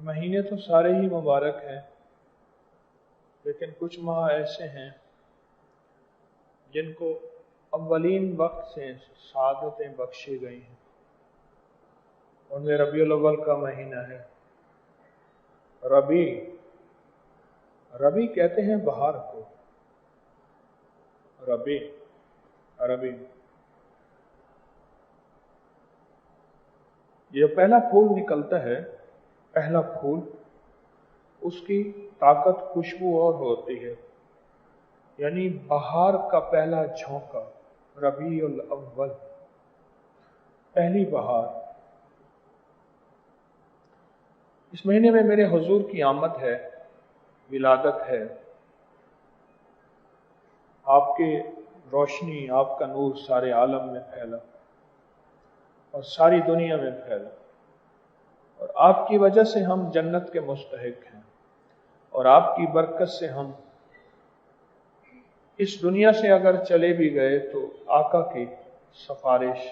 مہینے تو سارے ہی مبارک ہیں، لیکن کچھ ماہ ایسے ہیں جن کو اولین وقت سے سعادتیں بخشی گئی ہیں۔ ان میں ربیع الاول کا مہینہ ہے۔ ربیع کہتے ہیں بہار کو، ربیع عربی۔ یہ پہلا پھول نکلتا ہے، پہلا پھول، اس کی طاقت خوشبو اور ہوتی ہے، یعنی بہار کا پہلا جھونکا، ربیع الاول، پہلی بہار۔ اس مہینے میں میرے حضور کی آمد ہے، ولادت ہے، آپ کی روشنی، آپ کا نور سارے عالم میں پھیلا اور ساری دنیا میں پھیلا، اور آپ کی وجہ سے ہم جنت کے مستحق ہیں، اور آپ کی برکت سے ہم اس دنیا سے اگر چلے بھی گئے تو آقا کی سفارش،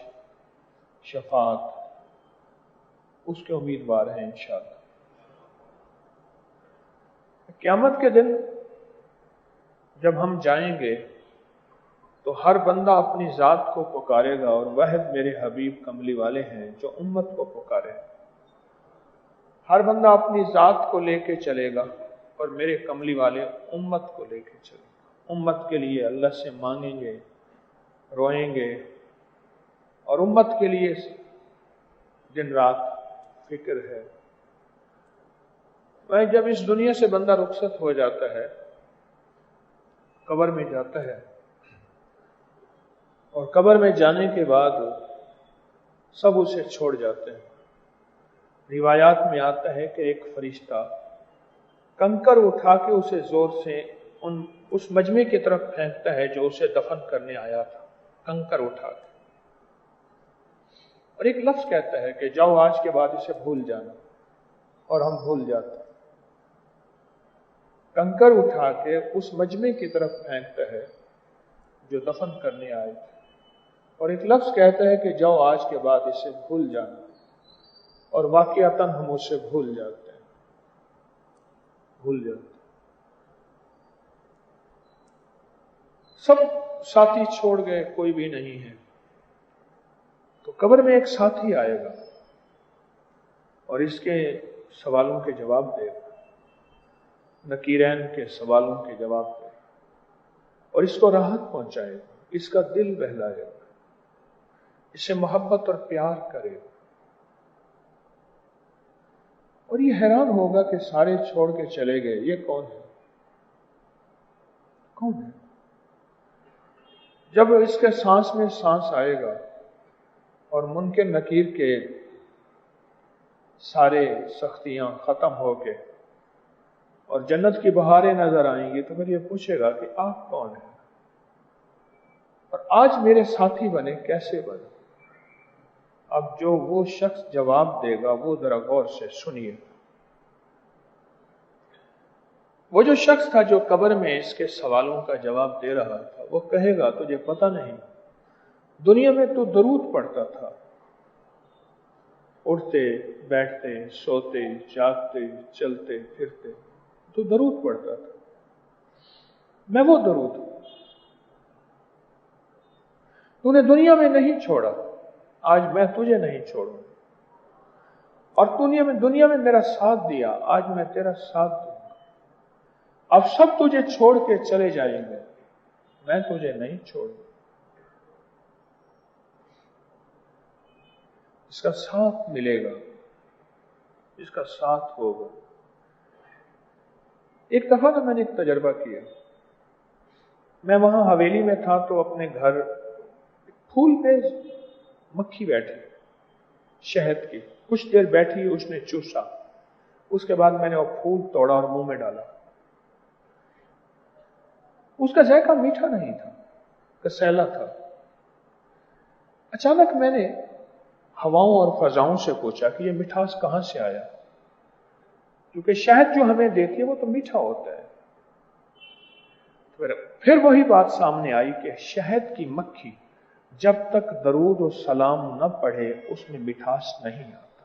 شفاعت، اس کے امیدوار ہیں انشاءاللہ۔ قیامت کے دن جب ہم جائیں گے تو ہر بندہ اپنی ذات کو پکارے گا، اور واحد میرے حبیب کملی والے ہیں جو امت کو پکارے۔ ہر بندہ اپنی ذات کو لے کے چلے گا، اور میرے کملی والے امت کو لے کے چلے گا۔ امت کے لیے اللہ سے مانگیں گے، روئیں گے، اور امت کے لیے دن رات فکر ہے۔ جب اس دنیا سے بندہ رخصت ہو جاتا ہے، قبر میں جاتا ہے، اور قبر میں جانے کے بعد سب اسے چھوڑ جاتے ہیں۔ روایات میں آتا ہے کہ ایک فرشتہ کنکر اٹھا کے اسے زور سے اس مجمع کی طرف پھینکتا ہے جو اسے دفن کرنے آیا تھا، کنکر اٹھا کے، اور ایک لفظ کہتا ہے کہ جاؤ آج کے بعد اسے بھول جانا، اور ہم بھول جاتے ہیں۔ کنکر اٹھا کے اس مجمع کی طرف پھینکتا ہے جو دفن کرنے آئے تھے، اور ایک لفظ کہتا ہے کہ جاؤ آج کے بعد اسے بھول جانا، اور واقعتاً ہم اسے بھول جاتے ہیں، بھول جاتے ہیں۔ سب ساتھی چھوڑ گئے، کوئی بھی نہیں ہے، تو قبر میں ایک ساتھی آئے گا اور اس کے سوالوں کے جواب دے گا، نکیرین کے سوالوں کے جواب دے گا، اور اس کو راحت پہنچائے گا، اس کا دل بہلائے گا، اسے محبت اور پیار کرے گا، اور یہ حیران ہوگا کہ سارے چھوڑ کے چلے گئے، یہ کون ہے؟ کون ہے؟ جب اس کے سانس میں سانس آئے گا اور منکر نکیر کے سارے سختیاں ختم ہو کے اور جنت کی بہاریں نظر آئیں گی، تو پھر یہ پوچھے گا کہ آپ کون ہیں، اور آج میرے ساتھی بنے، کیسے بنے؟ اب جو وہ شخص جواب دے گا وہ ذرا غور سے سنیے۔ وہ جو شخص تھا جو قبر میں اس کے سوالوں کا جواب دے رہا تھا، وہ کہے گا تجھے پتہ نہیں، دنیا میں تو درود پڑھتا تھا، اٹھتے بیٹھتے سوتے جاگتے چلتے پھرتے تو درود پڑھتا تھا، میں وہ درود ہوں، تو نے دنیا میں نہیں چھوڑا، آج میں تجھے نہیں چھوڑوں، اور دنیا میں میرا ساتھ دیا، آج میں تیرا ساتھ دوں گا، اب سب تجھے چھوڑ کے چلے جائیں گے، میں تجھے نہیں چھوڑوں، اس کا ساتھ ملے گا، اس کا ساتھ ہوگا۔ ایک دفعہ تو میں نے ایک تجربہ کیا، میں وہاں حویلی میں تھا، تو اپنے گھر پھول پہ مکھی بیٹھی، شہد کی، کچھ دیر بیٹھی، اس نے چوسا، اس کے بعد میں نے وہ پھول توڑا اور منہ میں ڈالا۔ اس کا ذائقہ میٹھا نہیں تھا، کسیلا تھا۔ اچانک میں نے ہواؤں اور فضاؤں سے پوچھا کہ یہ مٹھاس کہاں سے آیا، کیونکہ شہد جو ہمیں دیتی ہے وہ تو میٹھا ہوتا ہے۔ پھر وہی بات سامنے آئی کہ شہد کی مکھی جب تک درود و سلام نہ پڑھے اس میں مٹھاس نہیں آتا۔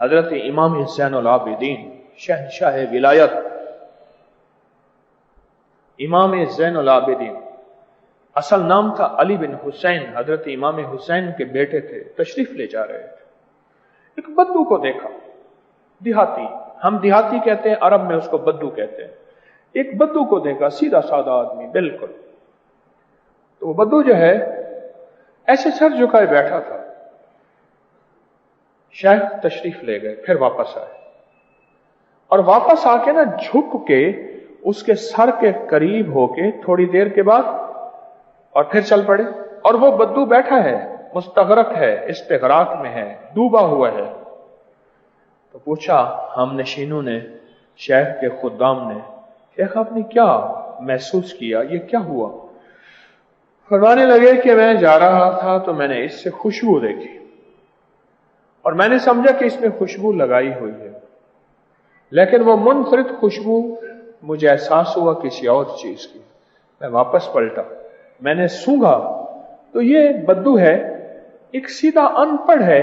حضرت امام زین العابدین شہنشاہ ولایت امام زین العابدین، اصل نام تھا علی بن حسین، حضرت امام حسین کے بیٹے تھے، تشریف لے جا رہے تھے، ایک بدو کو دیکھا، دیہاتی، ہم دیہاتی کہتے ہیں، عرب میں اس کو بدو کہتے ہیں، ایک بدو کو دیکھا، سیدھا سادہ آدمی بالکل، تو وہ بدو جو ہے ایسے سر جھکائے بیٹھا تھا۔ شیخ تشریف لے گئے، پھر واپس آئے، اور واپس آ کے نا جھک کے اس کے سر کے قریب ہو کے تھوڑی دیر کے بعد اور پھر چل پڑے، اور وہ بدو بیٹھا ہے، مستغرق ہے، استغراق میں ہے، ڈوبا ہوا ہے۔ تو پوچھا ہم نشینوں نے، شیخ کے خدام نے، شیخ آپ نے کیا محسوس کیا، یہ کیا ہوا؟ فرمانے لگے کہ میں جا رہا تھا تو میں نے اس سے خوشبو دیکھی، اور میں نے سمجھا کہ اس میں خوشبو لگائی ہوئی ہے، لیکن وہ منفرد خوشبو مجھے احساس ہوا کسی اور چیز کی۔ میں واپس پلٹا، میں نے سونگھا تو یہ بدو ہے، ایک سیدھا ان پڑھ ہے،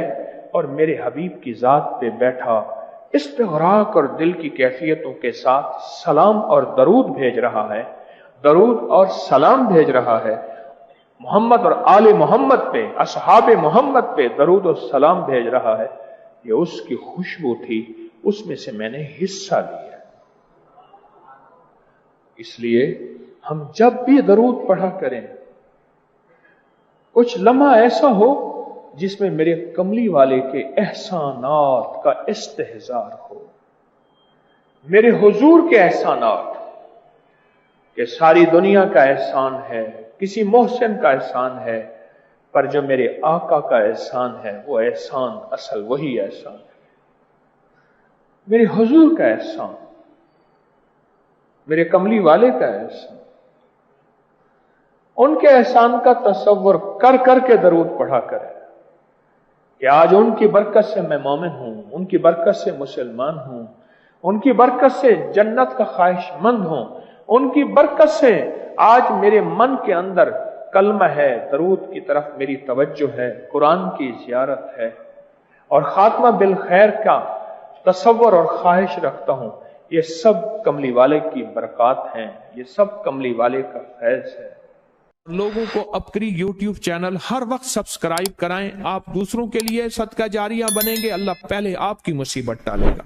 اور میرے حبیب کی ذات پہ بیٹھا استغراق اور دل کی کیفیتوں کے ساتھ سلام اور درود بھیج رہا ہے، درود اور سلام بھیج رہا ہے، محمد اور آل محمد پہ، اصحاب محمد پہ درود و سلام بھیج رہا ہے۔ یہ اس کی خوشبو تھی، اس میں سے میں نے حصہ لیا۔ اس لیے ہم جب بھی درود پڑھا کریں، کچھ لمحہ ایسا ہو جس میں میرے کملی والے کے احسانات کا استحضار ہو، میرے حضور کے احسانات، کہ ساری دنیا کا احسان ہے، کسی محسن کا احسان ہے، پر جو میرے آقا کا احسان ہے وہ احسان اصل وہی احسان ہے، میرے حضور کا احسان، میرے کملی والے کا احسان، ان کے احسان کا تصور کر کر کے درود پڑھا کرے کہ آج ان کی برکت سے میں مومن ہوں، ان کی برکت سے مسلمان ہوں، ان کی برکت سے جنت کا خواہش مند ہوں، ان کی برکت سے آج میرے من کے اندر کلمہ ہے، درود کی طرف میری توجہ ہے، قرآن کی زیارت ہے، اور خاتمہ بالخیر کا تصور اور خواہش رکھتا ہوں۔ یہ سب کملی والے کی برکات ہیں، یہ سب کملی والے کا فیض ہے۔ لوگوں کو اپکری یوٹیوب چینل ہر وقت سبسکرائب کرائیں، آپ دوسروں کے لیے صدقہ جاریہ بنیں گے، اللہ پہلے آپ کی مصیبت ٹالے گا۔